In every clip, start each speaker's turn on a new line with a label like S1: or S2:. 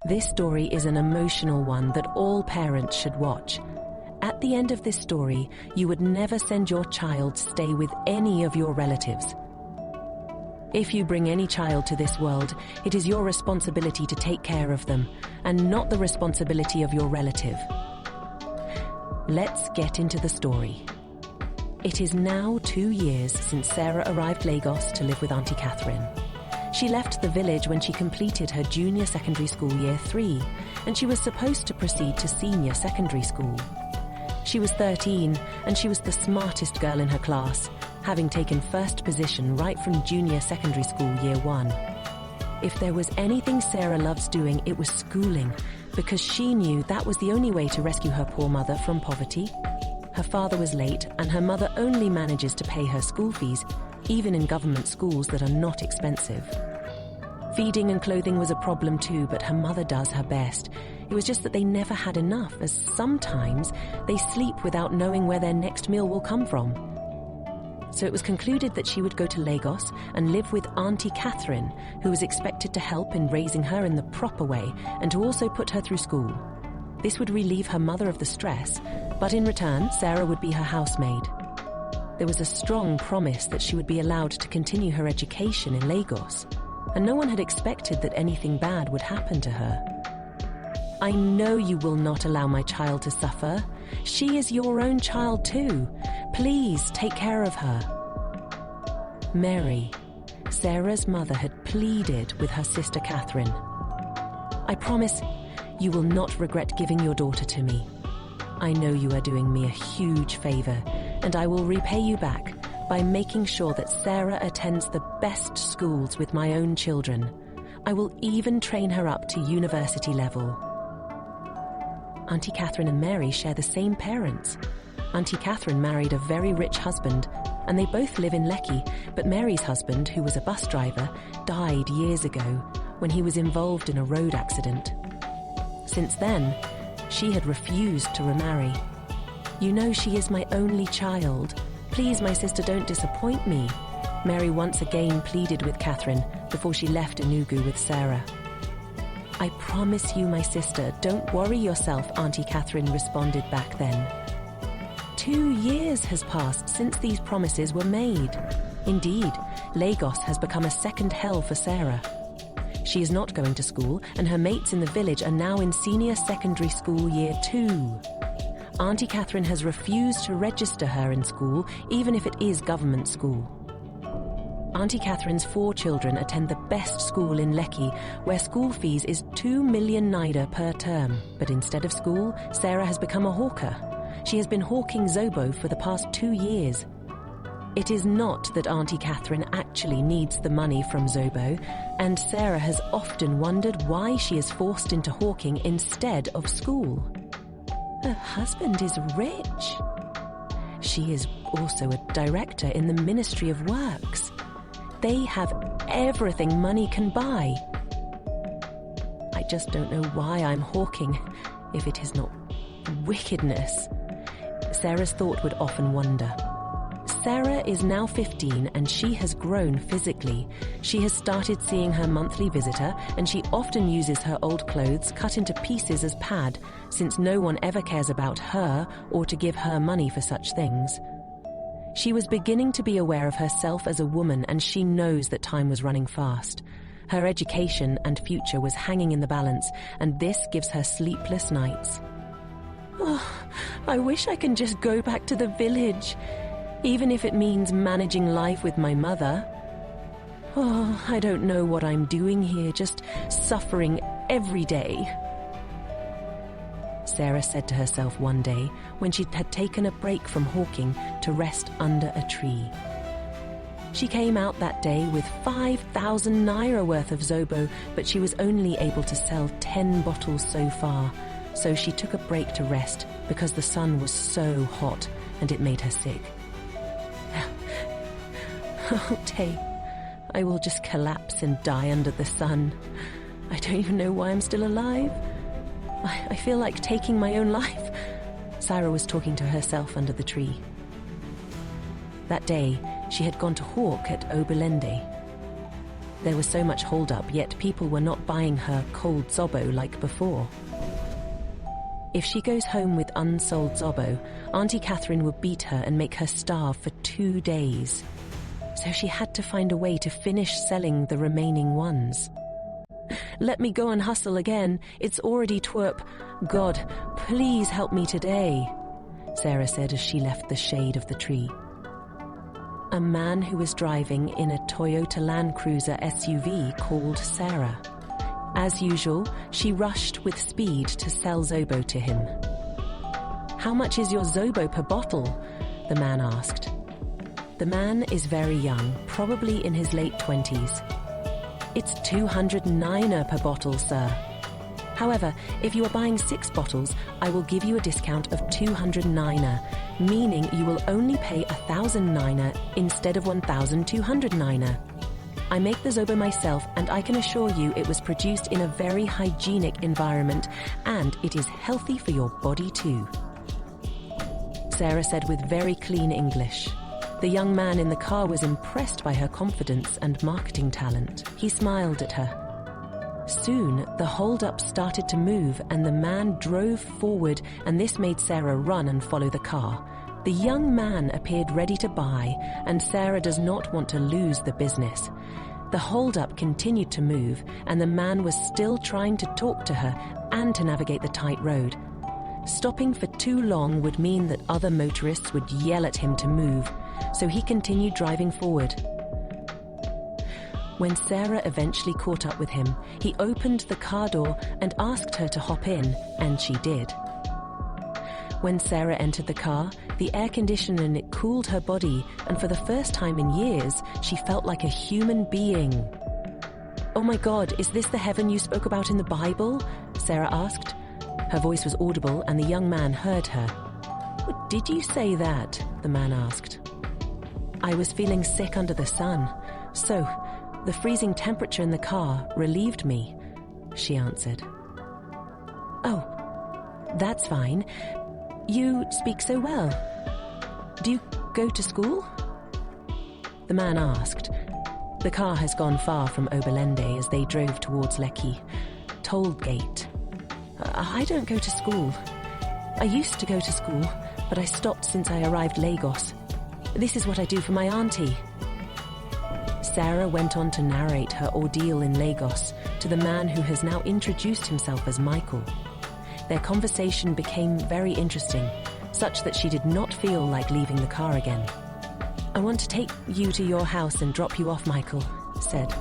S1: This story is an emotional one that all parents should watch. At the end of this story, you would never send your child stay with any of your relatives. If you bring any child to this world, it is your responsibility to take care of them, and not the responsibility of your relative. Let's get into the story. It is now 2 years since Sarah arrived Lagos to live with Auntie Catherine. She left the village when she completed her junior secondary school year 3, and she was supposed to proceed to senior secondary school. She was 13, and she was the smartest girl in her class, having taken first position right from junior secondary school year 1. If there was anything Sarah loves doing, it was schooling, because she knew that was the only way to rescue her poor mother from poverty. Her father was late, and her mother only manages to pay her school fees, even in government schools that are not expensive. Feeding and clothing was a problem too, but her mother does her best. It was just that they never had enough, as sometimes they sleep without knowing where their next meal will come from. So it was concluded that she would go to Lagos and live with Auntie Catherine, who was expected to help in raising her in the proper way and to also put her through school. This would relieve her mother of the stress, but in return, Sarah would be her housemaid. There was a strong promise that she would be allowed to continue her education in Lagos, and no one had expected that anything bad would happen to her. I know you will not allow my child to suffer. She is your own child too. Please take care of her. Mary, Sarah's mother, had pleaded with her sister Catherine. I promise you will not regret giving your daughter to me. I know you are doing me a huge favor, and I will repay you back by making sure that Sarah attends the best schools with my own children. I will even train her up to university level. Auntie Catherine and Mary share the same parents. Auntie Catherine married a very rich husband, and they both live in Lekki, but Mary's husband, who was a bus driver, died years ago when he was involved in a road accident. Since then, she had refused to remarry. You know she is my only child. Please, my sister, don't disappoint me. Mary once again pleaded with Catherine before she left Enugu with Sarah. I promise you, my sister, don't worry yourself, Auntie Catherine responded back then. 2 years has passed since these promises were made. Indeed, Lagos has become a second hell for Sarah. She is not going to school, and her mates in the village are now in senior secondary school year 2. Auntie Catherine has refused to register her in school, even if it is government school. Auntie Catherine's 4 children attend the best school in Lekki, where school fees is 2 million naira per term. But instead of school, Sarah has become a hawker. She has been hawking Zobo for the past 2 years. It is not that Auntie Catherine actually needs the money from Zobo, and Sarah has often wondered why she is forced into hawking instead of school. Her husband is rich. She is also a director in the Ministry of Works. They have everything money can buy. I just don't know why I'm hawking, if it is not wickedness. Sarah's thought would often wander. Sarah is now 15 and she has grown physically. She has started seeing her monthly visitor, and she often uses her old clothes cut into pieces as pad, since no one ever cares about her or to give her money for such things. She was beginning to be aware of herself as a woman, and she knows that time was running fast. Her education and future was hanging in the balance, and this gives her sleepless nights. Oh, I wish I can just go back to the village, even if it means managing life with my mother. Oh, I don't know what I'm doing here, just suffering every day. Sarah said to herself one day when she had taken a break from hawking to rest under a tree. She came out that day with 5,000 naira worth of Zobo, but she was only able to sell 10 bottles so far, so she took a break to rest because the sun was so hot and it made her sick. Oh, Tay, I will just collapse and die under the sun. I don't even know why I'm still alive. I feel like taking my own life. Sarah was talking to herself under the tree. That day, she had gone to hawk at Oberlende. There was so much hold-up, yet people were not buying her cold zobo like before. If she goes home with unsold zobo, Auntie Catherine will beat her and make her starve for 2 days. So she had to find a way to finish selling the remaining ones. "Let me go and hustle again. It's already twerp. God, please help me today," Sarah said as she left the shade of the tree. A man who was driving in a Toyota Land Cruiser SUV called Sarah. As usual, she rushed with speed to sell zobo to him. "How much is your zobo per bottle?" the man asked. The man is very young, probably in his late 20s. "It's 209 per bottle, sir. However, if you are buying 6 bottles, I will give you a discount of 209, meaning you will only pay 1,009 instead of 1,209. I make the zobo myself, and I can assure you it was produced in a very hygienic environment, and it is healthy for your body too," Sarah said with very clean English. The young man in the car was impressed by her confidence and marketing talent. He smiled at her. Soon, the hold-up started to move and the man drove forward, and this made Sarah run and follow the car. The young man appeared ready to buy, and Sarah does not want to lose the business. The hold-up continued to move, and the man was still trying to talk to her and to navigate the tight road. Stopping for too long would mean that other motorists would yell at him to move, so he continued driving forward. When Sarah eventually caught up with him, he opened the car door and asked her to hop in, and she did. When Sarah entered the car, the air conditioner in it cooled her body, and for the first time in years, she felt like a human being. "Oh my God, is this the heaven you spoke about in the Bible?" Sarah asked. Her voice was audible, and the young man heard her. "Did you say that?" the man asked. "I was feeling sick under the sun, so the freezing temperature in the car relieved me," she answered. "Oh, that's fine. You speak so well. Do you go to school?" the man asked. The car has gone far from Oberlende as they drove towards Lekki. Toll gate. "I don't go to school. I used to go to school, but I stopped since I arrived Lagos. This is what I do for my auntie." Sarah went on to narrate her ordeal in Lagos to the man who has now introduced himself as Michael. Their conversation became very interesting, such that she did not feel like leaving the car again. "I want to take you to your house and drop you off," Michael said.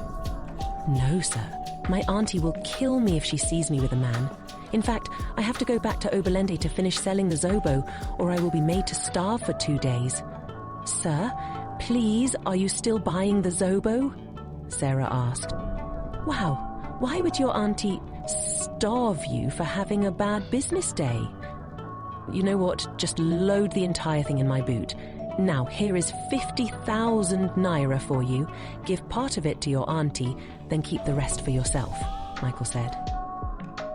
S1: "No, sir. My auntie will kill me if she sees me with a man. In fact, I have to go back to Oberlende to finish selling the zobo, or I will be made to starve for 2 days." "Sir, please, are you still buying the zobo?" Sarah asked. "Wow, why would your auntie starve you for having a bad business day?" "You know what? Just load the entire thing in my boot. Now, here is 50,000 naira for you. Give part of it to your auntie, then keep the rest for yourself," Michael said.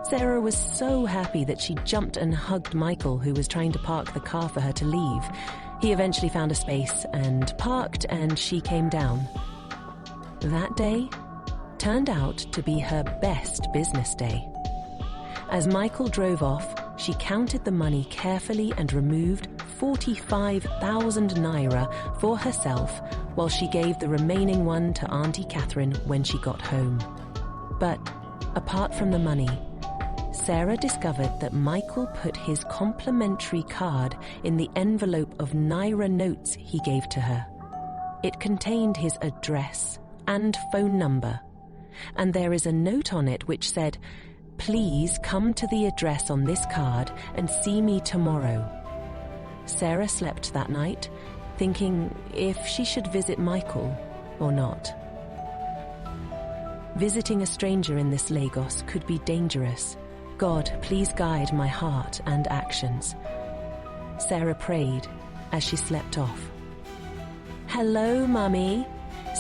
S1: Sarah was so happy that she jumped and hugged Michael, who was trying to park the car for her to leave. He eventually found a space and parked, and she came down. That day turned out to be her best business day. As Michael drove off, she counted the money carefully and removed 45,000 naira for herself, while she gave the remaining one to Auntie Catherine when she got home. But apart from the money, Sarah discovered that Michael put his complimentary card in the envelope of naira notes he gave to her. It contained his address and phone number, and there is a note on it which said, "Please come to the address on this card and see me tomorrow." Sarah slept that night, thinking if she should visit Michael or not. Visiting a stranger in this Lagos could be dangerous. God, please guide my heart and actions. Sarah prayed as she slept off. "Hello, Mummy."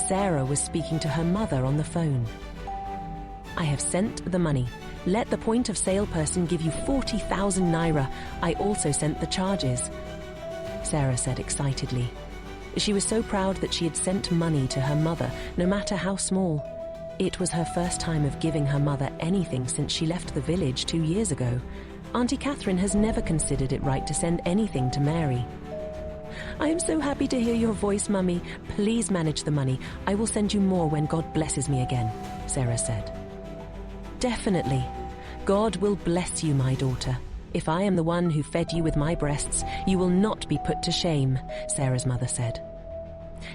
S1: Sarah was speaking to her mother on the phone. "I have sent the money. Let the point of sale person give you 40,000 naira. I also sent the charges," Sarah said excitedly. She was so proud that she had sent money to her mother, no matter how small. It was her first time of giving her mother anything since she left the village 2 years ago. Auntie Catherine has never considered it right to send anything to Mary. "I am so happy to hear your voice, Mummy. Please manage the money. I will send you more when God blesses me again," Sarah said. "Definitely. God will bless you, my daughter. If I am the one who fed you with my breasts, you will not be put to shame," Sarah's mother said.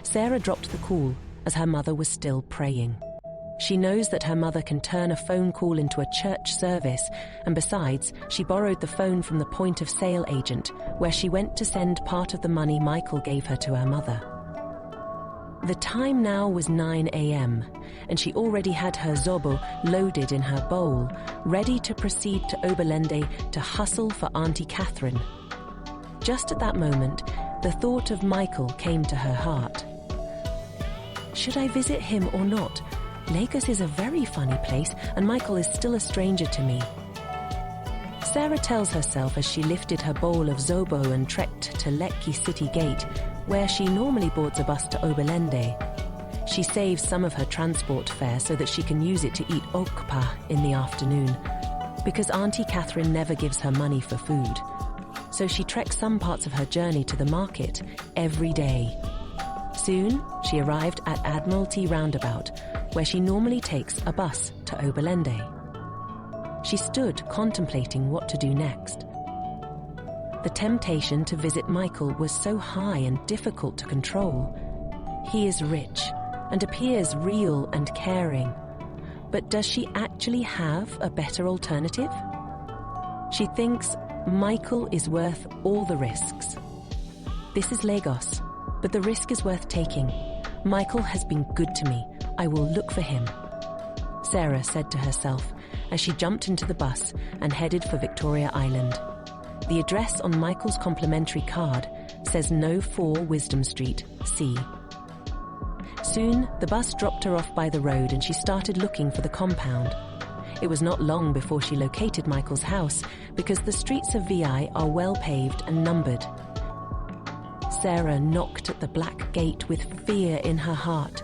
S1: Sarah dropped the call as her mother was still praying. She knows that her mother can turn a phone call into a church service, and besides, she borrowed the phone from the point-of-sale agent, where she went to send part of the money Michael gave her to her mother. The time now was 9 a.m., and she already had her zobo loaded in her bowl, ready to proceed to Oberlande to hustle for Auntie Catherine. Just at that moment, the thought of Michael came to her heart. Should I visit him or not? Lagos is a very funny place, and Michael is still a stranger to me. Sarah tells herself as she lifted her bowl of zobo and trekked to Lekki City Gate, where she normally boards a bus to Oberlande. She saves some of her transport fare so that she can use it to eat okpa in the afternoon, because Auntie Catherine never gives her money for food. So she treks some parts of her journey to the market every day. Soon, she arrived at Admiralty Roundabout, where she normally takes a bus to Oberlande. She stood contemplating what to do next. The temptation to visit Michael was so high and difficult to control. He is rich and appears real and caring. But does she actually have a better alternative? She thinks Michael is worth all the risks. This is Lagos, but the risk is worth taking. Michael has been good to me. I will look for him, Sarah said to herself as she jumped into the bus and headed for Victoria Island. The address on Michael's complimentary card says No 4 Wisdom Street, C. Soon, the bus dropped her off by the road and she started looking for the compound. It was not long before she located Michael's house because the streets of VI are well paved and numbered. Sarah knocked at the black gate with fear in her heart.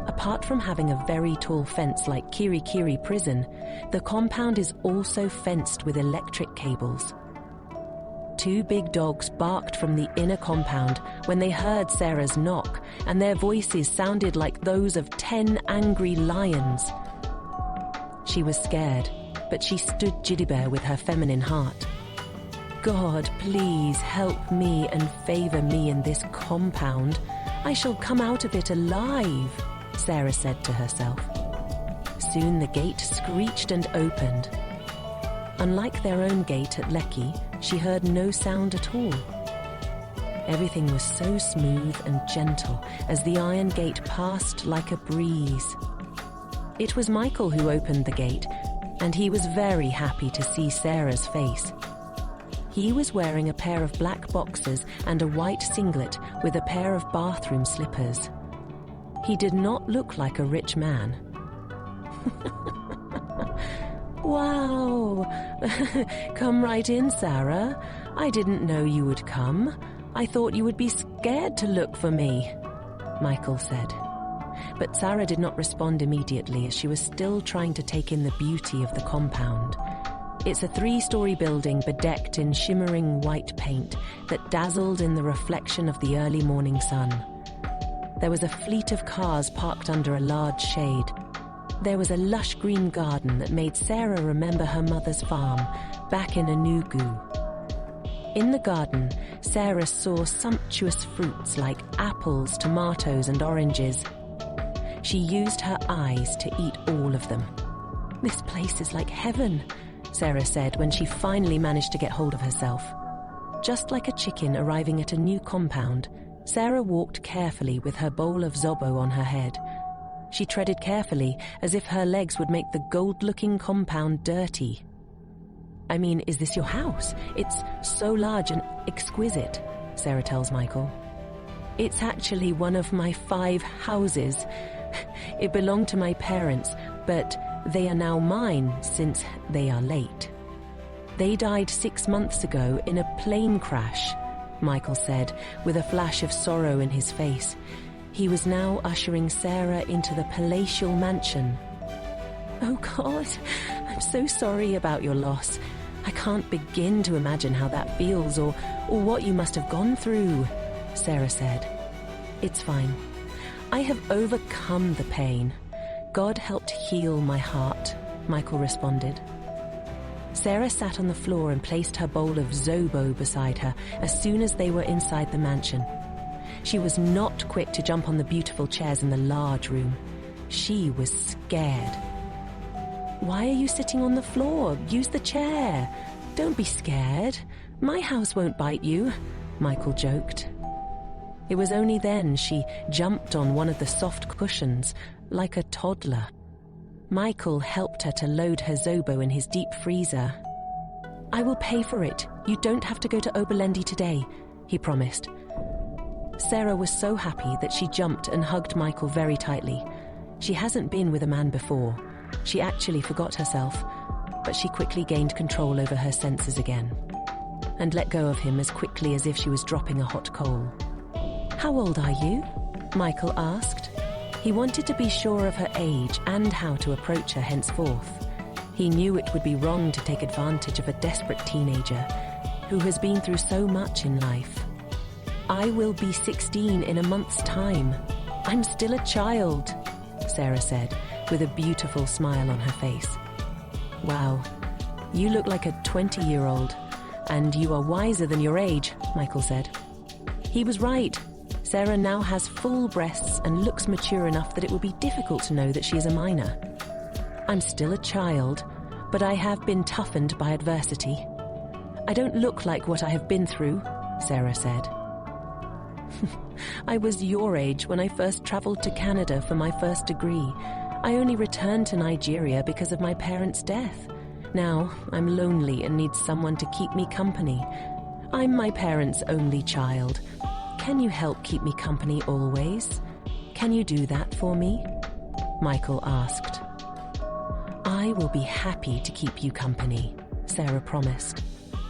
S1: Apart from having a very tall fence like Kirikiri Prison, the compound is also fenced with electric cables. 2 big dogs barked from the inner compound when they heard Sarah's knock, and their voices sounded like those of 10 angry lions. She was scared, but she stood Jidibeh with her feminine heart. God, please help me and favor me in this compound. I shall come out of it alive, Sarah said to herself. Soon the gate screeched and opened. Unlike their own gate at Lekki, she heard no sound at all. Everything was so smooth and gentle as the iron gate passed like a breeze. It was Michael who opened the gate, and he was very happy to see Sarah's face. He was wearing a pair of black boxers and a white singlet with a pair of bathroom slippers. He did not look like a rich man. Wow! Come right in, Sarah. I didn't know you would come. I thought you would be scared to look for me, Michael said. But Sarah did not respond immediately as she was still trying to take in the beauty of the compound. It's a 3-story building bedecked in shimmering white paint that dazzled in the reflection of the early morning sun. There was a fleet of cars parked under a large shade. There was a lush green garden that made Sarah remember her mother's farm back in Enugu. In the garden, Sarah saw sumptuous fruits like apples, tomatoes, and oranges. She used her eyes to eat all of them. This place is like heaven, Sarah said when she finally managed to get hold of herself. Just like a chicken arriving at a new compound, Sarah walked carefully with her bowl of zobo on her head. She treaded carefully as if her legs would make the gold-looking compound dirty. I mean, is this your house? It's so large and exquisite, Sarah tells Michael. It's actually one of my 5 houses. It belonged to my parents, but they are now mine since they are late. They died 6 months ago in a plane crash, Michael said, with a flash of sorrow in his face. He was now ushering Sarah into the palatial mansion. "Oh God, I'm so sorry about your loss. I can't begin to imagine how that feels or what you must have gone through," Sarah said. "It's fine. I have overcome the pain. God helped heal my heart," Michael responded. Sarah sat on the floor and placed her bowl of zobo beside her as soon as they were inside the mansion. She was not quick to jump on the beautiful chairs in the large room. She was scared. "Why are you sitting on the floor? Use the chair. Don't be scared. My house won't bite you," Michael joked. It was only then she jumped on one of the soft cushions, like a toddler. Michael helped her to load her zobo in his deep freezer. "I will pay for it. You don't have to go to Oberlendi today," he promised. Sarah was so happy that she jumped and hugged Michael very tightly. She hasn't been with a man before. She actually forgot herself, but she quickly gained control over her senses again and let go of him as quickly as if she was dropping a hot coal. "How old are you?" Michael asked. He wanted to be sure of her age and how to approach her henceforth. He knew it would be wrong to take advantage of a desperate teenager who has been through so much in life. "I will be 16 in a month's time. I'm still a child," Sarah said, with a beautiful smile on her face. "Wow, you look like a 20-year-old, and you are wiser than your age," Michael said. He was right. Sarah now has full breasts and looks mature enough that it would be difficult to know that she is a minor. "I'm still a child, but I have been toughened by adversity. I don't look like what I have been through," Sarah said. "I was your age when I first traveled to Canada for my first degree. I only returned to Nigeria because of my parents' death. Now I'm lonely and need someone to keep me company. I'm my parents' only child. Can you help keep me company always? Can you do that for me?" Michael asked. "I will be happy to keep you company," Sarah promised.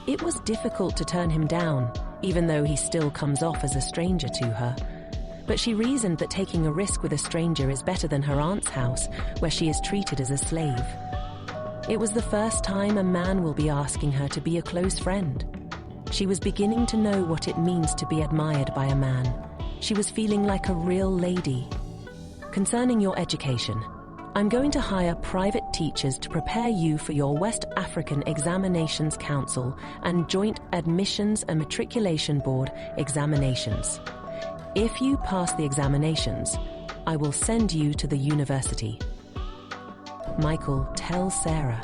S1: It was difficult to turn him down, even though he still comes off as a stranger to her. But she reasoned that taking a risk with a stranger is better than her aunt's house, where she is treated as a slave. It was the first time a man will be asking her to be a close friend. She was beginning to know what it means to be admired by a man. She was feeling like a real lady. "Concerning your education, I'm going to hire private teachers to prepare you for your West African Examinations Council and Joint Admissions and Matriculation Board examinations. If you pass the examinations, I will send you to the university." Michael tells Sarah.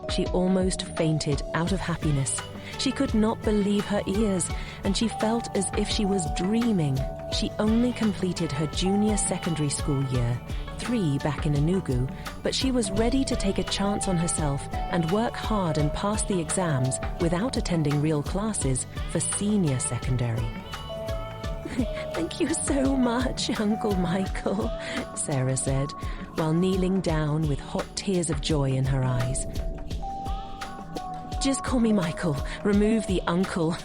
S1: She almost fainted out of happiness. She could not believe her ears, and she felt as if she was dreaming. She only completed her junior secondary school year, 3 back in Enugu, but she was ready to take a chance on herself and work hard and pass the exams without attending real classes for senior secondary. "Thank you so much, Uncle Michael," Sarah said, while kneeling down with hot tears of joy in her eyes. "Just call me Michael. Remove the uncle,"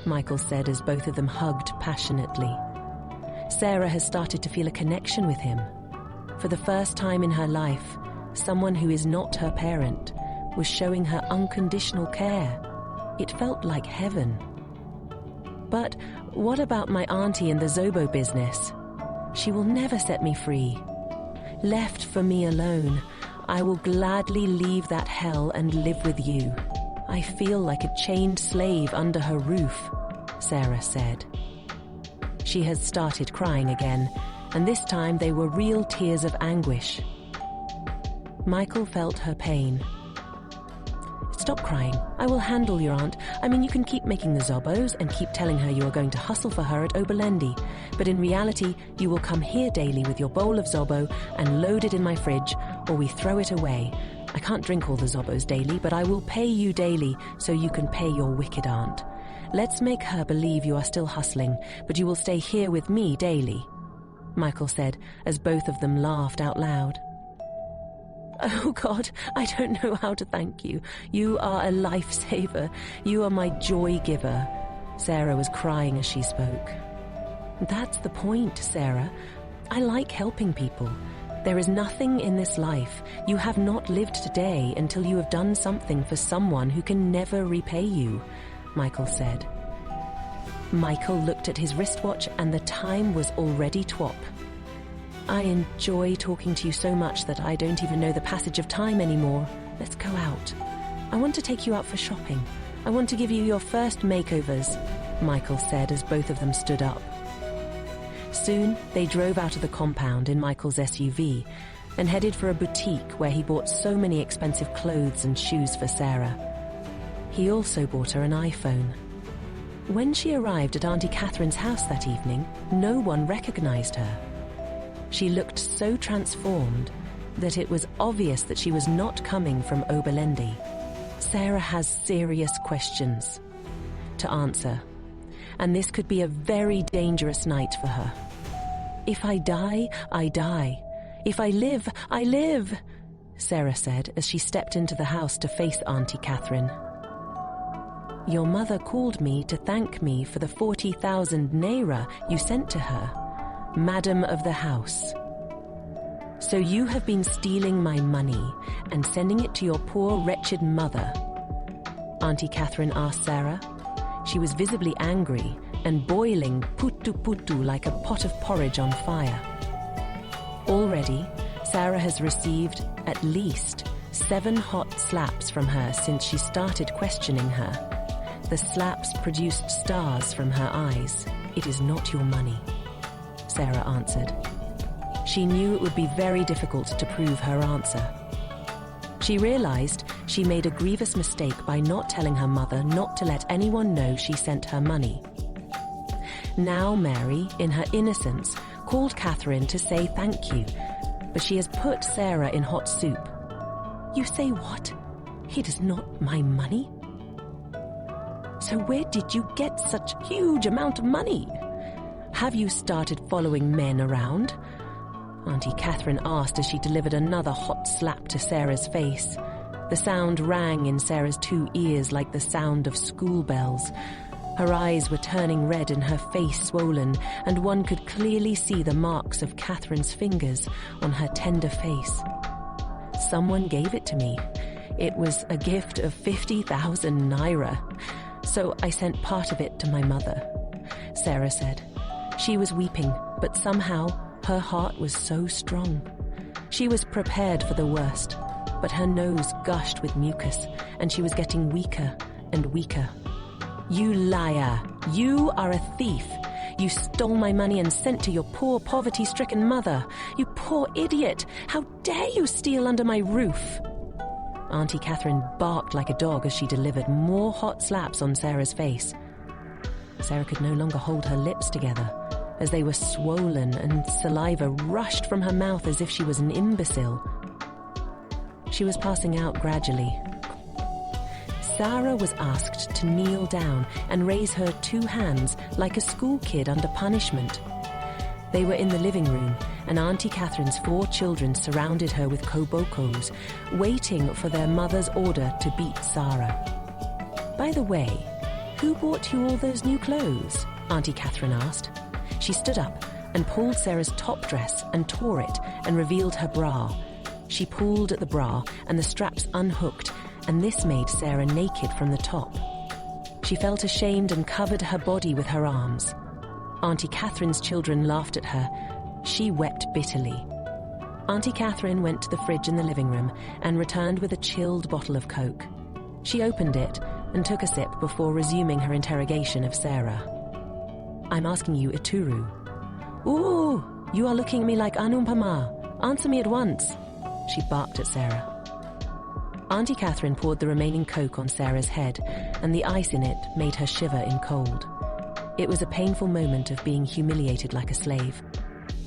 S1: Michael said as both of them hugged passionately. Sarah has started to feel a connection with him. For the first time in her life, someone who is not her parent was showing her unconditional care. It felt like heaven. "But what about my auntie and the Zobo business? She will never set me free. Left for me alone, I will gladly leave that hell and live with you. I feel like a chained slave under her roof," Sarah said. She has started crying again, and this time they were real tears of anguish. Michael felt her pain. "Stop crying. I will handle your aunt. I mean, you can keep making the zobos and keep telling her you are going to hustle for her at Oberlendi. But in reality, you will come here daily with your bowl of zobo and load it in my fridge, or we throw it away. I can't drink all the zobos daily, but I will pay you daily so you can pay your wicked aunt. Let's make her believe you are still hustling, but you will stay here with me daily," Michael said as both of them laughed out loud. "Oh God, I don't know how to thank you. You are a lifesaver. You are my joy giver," Sarah was crying as she spoke. That's the point, Sarah. I like helping people. There is nothing in this life. You have not lived today until you have done something for someone who can never repay you, Michael said. Michael looked at his wristwatch and the time was already 12. I enjoy talking to you so much that I don't even know the passage of time anymore. Let's go out. I want to take you out for shopping. I want to give you your first makeovers, Michael said as both of them stood up. Soon, they drove out of the compound in Michael's SUV and headed for a boutique where he bought so many expensive clothes and shoes for Sarah. He also bought her an iPhone. When she arrived at Auntie Catherine's house that evening, no one recognized her. She looked so transformed that it was obvious that she was not coming from Oberlendi. Sarah has serious questions to answer, and this could be a very dangerous night for her. If I die, I die. If I live, I live, Sarah said as she stepped into the house to face Auntie Catherine. Your mother called me to thank me for the 40,000 naira you sent to her, Madam of the house. So you have been stealing my money and sending it to your poor, wretched mother? Auntie Catherine asked Sarah. She was visibly angry and boiling putu like a pot of porridge on fire. Already, Sarah has received at least 7 hot slaps from her since she started questioning her. The slaps produced stars from her eyes. It is not your money, Sarah answered. She knew it would be very difficult to prove her answer. She realized she made a grievous mistake by not telling her mother not to let anyone know she sent her money. Now Mary, in her innocence, called Catherine to say thank you, but she has put Sarah in hot soup. You say what? It is not my money? So where did you get such a huge amount of money? Have you started following men around? Auntie Catherine asked as she delivered another hot slap to Sarah's face. The sound rang in Sarah's 2 ears like the sound of school bells. Her eyes were turning red and her face swollen, and one could clearly see the marks of Catherine's fingers on her tender face. Someone gave it to me. It was a gift of 50,000 naira. So I sent part of it to my mother, Sarah said. She was weeping, but somehow her heart was so strong. She was prepared for the worst, but her nose gushed with mucus, and she was getting weaker and weaker. You liar! You are a thief! You stole my money and sent to your poor, poverty-stricken mother! You poor idiot! How dare you steal under my roof! Auntie Catherine barked like a dog as she delivered more hot slaps on Sarah's face. Sarah could no longer hold her lips together, as they were swollen and saliva rushed from her mouth as if she was an imbecile. She was passing out gradually. Sarah was asked to kneel down and raise her 2 hands like a school kid under punishment. They were in the living room, and Auntie Catherine's 4 children surrounded her with kobokos, waiting for their mother's order to beat Sarah. By the way, who bought you all those new clothes? Auntie Catherine asked. She stood up and pulled Sarah's top dress and tore it and revealed her bra. She pulled at the bra and the straps unhooked, and this made Sarah naked from the top. She felt ashamed and covered her body with her arms. Auntie Catherine's children laughed at her. She wept bitterly. Auntie Catherine went to the fridge in the living room and returned with a chilled bottle of Coke. She opened it and took a sip before resuming her interrogation of Sarah. I'm asking you, Ituru. Ooh, you are looking at me like Anumpama. Answer me at once. She barked at Sarah. Auntie Catherine poured the remaining Coke on Sarah's head, and the ice in it made her shiver in cold. It was a painful moment of being humiliated like a slave.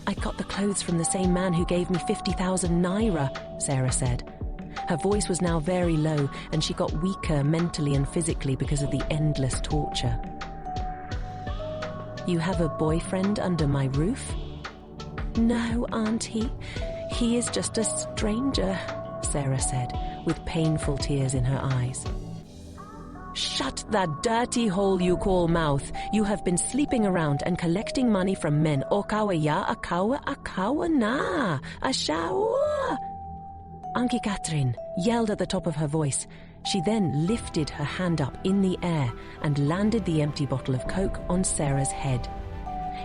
S1: I got the clothes from the same man who gave me 50,000 naira, Sarah said. Her voice was now very low, and she got weaker mentally and physically because of the endless torture. You have a boyfriend under my roof? No, Auntie. He is just a stranger, Sarah said, with painful tears in her eyes. "Shut that dirty hole you call mouth. You have been sleeping around and collecting money from men. Okawa ya akawa na. Ashawa." Auntie Catherine yelled at the top of her voice. She then lifted her hand up in the air and landed the empty bottle of Coke on Sarah's head.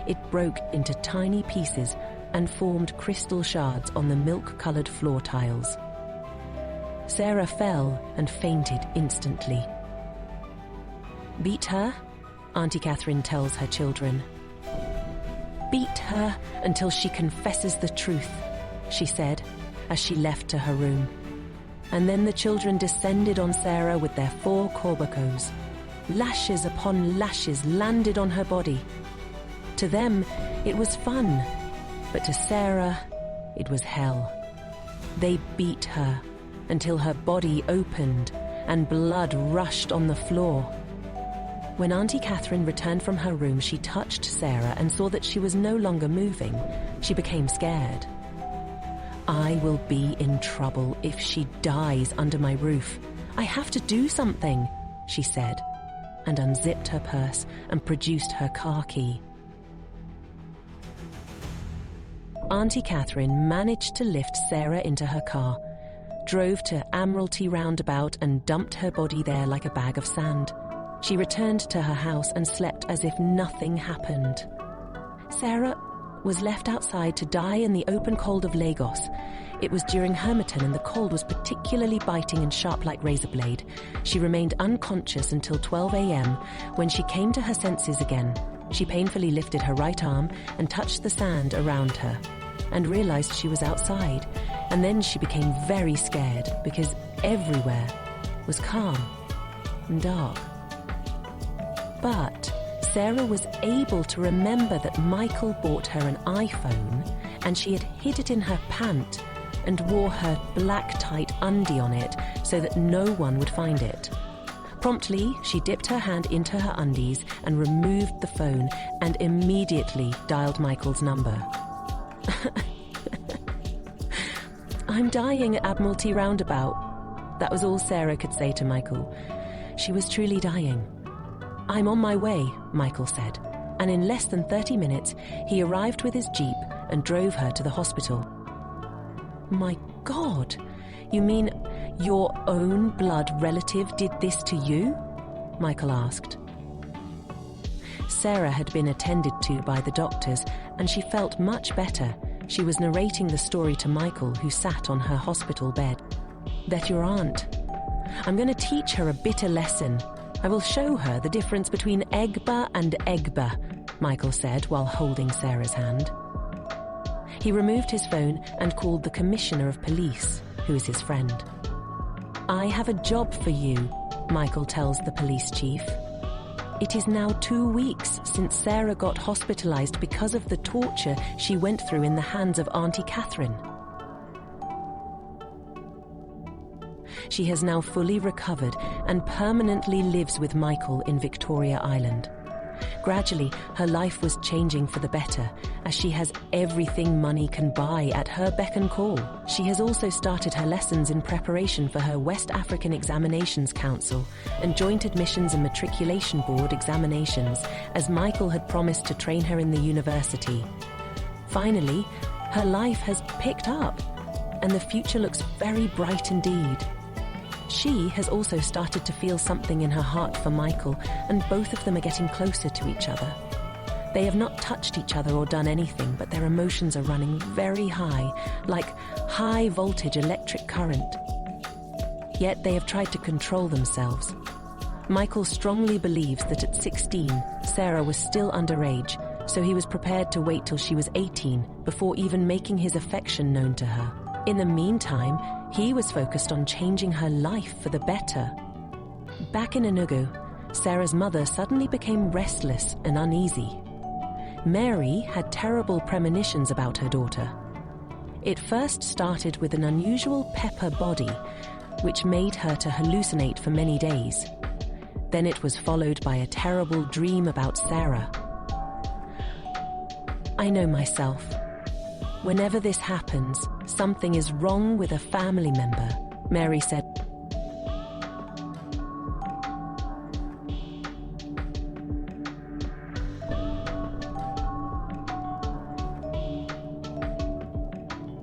S1: It broke into tiny pieces and formed crystal shards on the milk-colored floor tiles. Sarah fell and fainted instantly. "Beat her," Auntie Catherine tells her children. "Beat her until she confesses the truth," she said as she left to her room. And then the children descended on Sarah with their 4 korbakos. Lashes upon lashes landed on her body. To them, it was fun, but to Sarah, it was hell. They beat her until her body opened and blood rushed on the floor. When Auntie Catherine returned from her room, she touched Sarah and saw that she was no longer moving. She became scared. "I will be in trouble if she dies under my roof. I have to do something," she said, and unzipped her purse and produced her car key. Auntie Catherine managed to lift Sarah into her car, drove to Admiralty Roundabout and dumped her body there like a bag of sand. She returned to her house and slept as if nothing happened. Sarah was left outside to die in the open cold of Lagos. It was during Hermiton and the cold was particularly biting and sharp like razor blade. She remained unconscious until 12 a.m. when she came to her senses again. She painfully lifted her right arm and touched the sand around her and realized she was outside. And then she became very scared because everywhere was calm and dark. But Sarah was able to remember that Michael bought her an iPhone and she had hid it in her pant and wore her black tight undie on it so that no one would find it. Promptly, she dipped her hand into her undies and removed the phone and immediately dialed Michael's number. "I'm dying at Admiralty Roundabout." That was all Sarah could say to Michael. She was truly dying. "I'm on my way," Michael said, and in less than 30 minutes, he arrived with his jeep and drove her to the hospital. "My God, you mean your own blood relative did this to you?" Michael asked. Sarah had been attended to by the doctors, and she felt much better. She was narrating the story to Michael, who sat on her hospital bed. "That your aunt. I'm going to teach her a bitter lesson. I will show her the difference between Egba and Egba," Michael said while holding Sarah's hand. He removed his phone and called the Commissioner of Police, who is his friend. "I have a job for you," Michael tells the police chief. "It is now 2 weeks since Sarah got hospitalized because of the torture she went through in the hands of Auntie Catherine. She has now fully recovered and permanently lives with Michael in Victoria Island. Gradually, her life was changing for the better, as she has everything money can buy at her beck and call. She has also started her lessons in preparation for her West African Examinations Council and Joint Admissions and Matriculation Board examinations, as Michael had promised to train her in the university. Finally, her life has picked up, and the future looks very bright indeed. She has also started to feel something in her heart for Michael, and both of them are getting closer to each other. They have not touched each other or done anything, but their emotions are running very high, like high-voltage electric current. Yet they have tried to control themselves. Michael strongly believes that at 16, Sarah was still underage, so he was prepared to wait till she was 18 before even making his affection known to her. In the meantime, he was focused on changing her life for the better. Back in Enugu, Sarah's mother suddenly became restless and uneasy. Mary had terrible premonitions about her daughter. It first started with an unusual pepper body, which made her to hallucinate for many days. Then it was followed by a terrible dream about Sarah. "I know myself. Whenever this happens, something is wrong with a family member," Mary said